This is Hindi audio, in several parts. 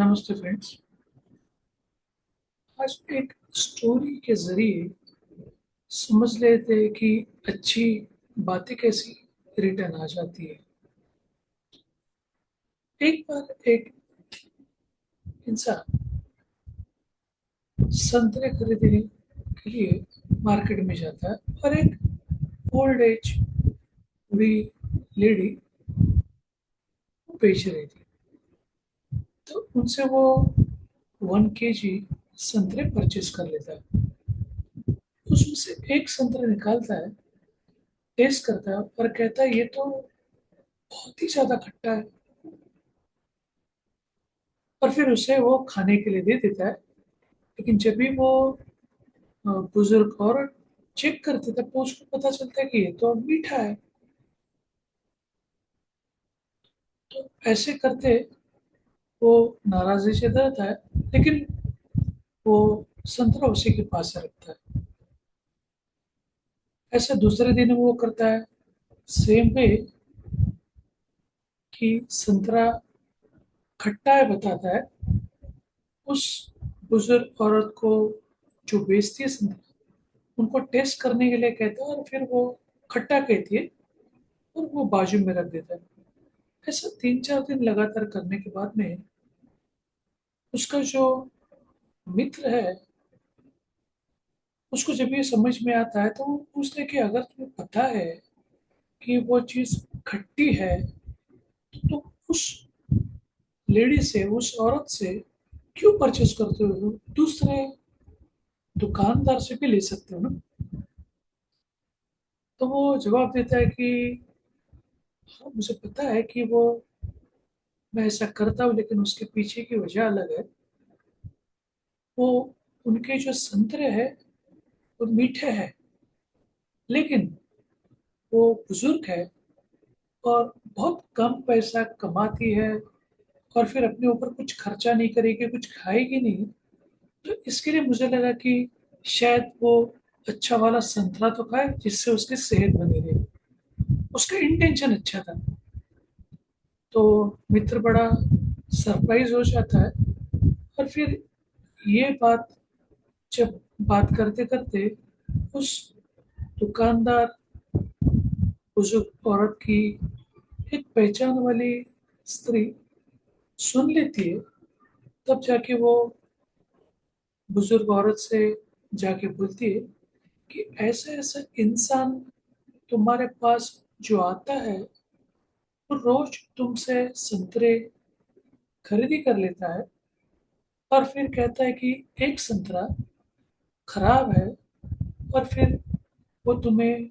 नमस्ते फ्रेंड्स। आज एक स्टोरी के जरिए समझ लेते हैं कि अच्छी बातें कैसी रिटर्न आ जाती है। एक बार एक इंसान संतरे खरीदने के लिए मार्केट में जाता है और एक ओल्ड एज बूढ़ी लेडी बेच रही थी। तो उनसे वो 1 केजी संतरे परचेज कर लेता है। उसमें से एक संतरा निकालता है, टेस्ट करता है और कहता है ये तो बहुत ही ज्यादा खट्टा है। और फिर उसे वो खाने के लिए दे देता है। लेकिन जब भी वो बुजुर्ग और चेक करते तब तो उसको पता चलता है कि ये तो मीठा है। तो ऐसे करते वो नाराजगी से रहता है, लेकिन वो संतरा उसी के पास रखता है। ऐसे दूसरे दिन वो करता है सेम वे कि संतरा खट्टा है बताता है। उस बुजुर्ग औरत को जो बेचती है संतरा, उनको टेस्ट करने के लिए कहता है और फिर वो खट्टा कहती है और वो बाजू में रख देता है। ऐसा 3-4 दिन लगातार करने के बाद में उसका जो मित्र है, उसको जब ये समझ में आता है तो वो पूछते हैं कि अगर तुम्हें पता है कि वो चीज खट्टी है तो उस लेडी से, उस औरत से क्यों परचेस करते हो? दूसरे दुकानदार से भी ले सकते हो ना। तो वो जवाब देता है कि हाँ, मुझे पता है कि वो मैं ऐसा करता हूँ, लेकिन उसके पीछे की वजह अलग है। वो उनके जो संतरे हैं वो मीठे हैं, लेकिन वो बुजुर्ग है और बहुत कम पैसा कमाती है और फिर अपने ऊपर कुछ खर्चा नहीं करेगी, कुछ खाएगी नहीं। तो इसके लिए मुझे लगा कि शायद वो अच्छा वाला संतरा तो खाए जिससे उसकी सेहत बनी रहे। उसका इंटेंशन अच्छा था। तो मित्र बड़ा सरप्राइज हो जाता है। और फिर ये बात जब बात करते करते उस दुकानदार बुजुर्ग औरत की एक पहचान वाली स्त्री सुन लेती है, तब जाके वो बुजुर्ग औरत से जाके बोलती है कि ऐसा ऐसा इंसान तुम्हारे पास जो आता है वो रोज तुमसे संतरे खरीदी कर लेता है और फिर कहता है कि एक संतरा खराब है और फिर वो तुम्हें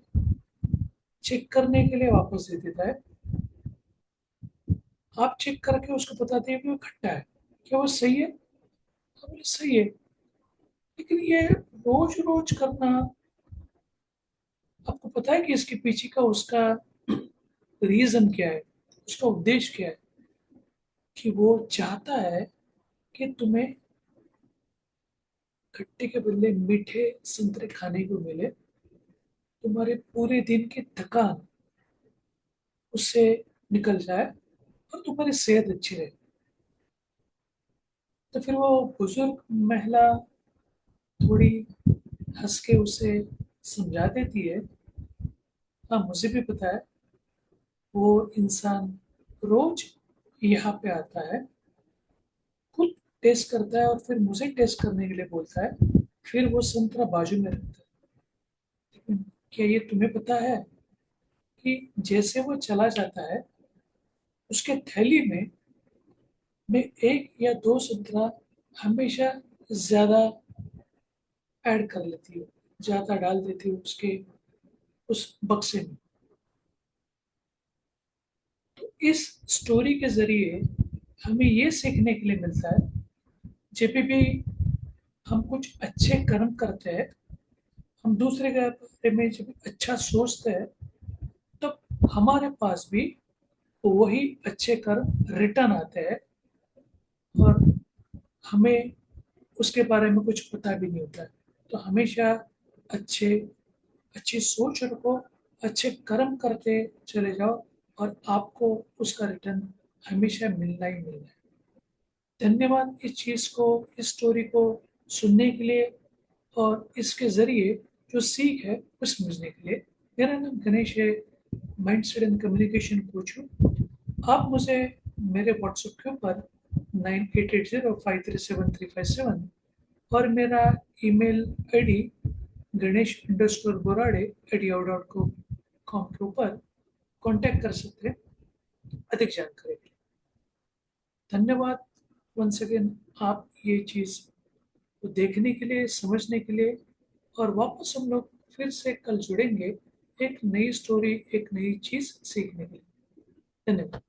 चेक करने के लिए वापस दे देता है। आप चेक करके उसको बताते हैं कि वो खट्टा है। क्या वो सही है? हम बोले, सही है। लेकिन ये रोज रोज करना, आपको पता है कि इसके पीछे का उसका रीजन क्या है, उसका उद्देश्य क्या है? कि वो चाहता है कि तुम्हें खट्टे के बदले मीठे संतरे खाने को मिले, तुम्हारे पूरे दिन की थकान उससे निकल जाए और तुम्हारी सेहत अच्छी रहे। तो फिर वो बुजुर्ग महिला थोड़ी हंस के उसे समझा देती है, हाँ मुझे भी पता है, वो इंसान रोज यहाँ पे आता है, खुद टेस्ट करता है और फिर मुझे टेस्ट करने के लिए बोलता है, फिर वो संतरा बाजू में रखता है। लेकिन क्या ये तुम्हें पता है कि जैसे वो चला जाता है उसके थैली में एक या दो संतरा हमेशा ज्यादा ऐड कर लेती है, ज्यादा डाल देती है उसके उस बक्से में। तो इस स्टोरी के जरिए हमें ये सीखने के लिए मिलता है, जब भी हम कुछ अच्छे कर्म करते हैं, हम दूसरे के बारे में जब अच्छा सोचते हैं, तो हमारे पास भी वही अच्छे कर्म रिटर्न आते हैं और हमें उसके बारे में कुछ पता भी नहीं होता है। तो हमेशा अच्छे अच्छी सोच रखो, अच्छे कर्म करते चले जाओ और आपको उसका रिटर्न हमेशा मिलना ही मिलना है। धन्यवाद इस चीज़ को, इस स्टोरी को सुनने के लिए और इसके ज़रिए जो सीख है वो समझने के लिए। मेरा नाम गणेश है, माइंडसेट एंड कम्युनिकेशन कोच हूँ। आप मुझे मेरे व्हाट्सएप के ऊपर 9880537357 और मेरा ईमेल आईडी ganesh_borade@yahoo.com के ऊपर कांटेक्ट कर सकते हैं अधिक जानकारी के लिए। धन्यवाद वंस अगेन, आप ये चीज़ को देखने के लिए, समझने के लिए। और वापस हम लोग फिर से कल जुड़ेंगे एक नई स्टोरी, एक नई चीज़ सीखने के लिए। धन्यवाद।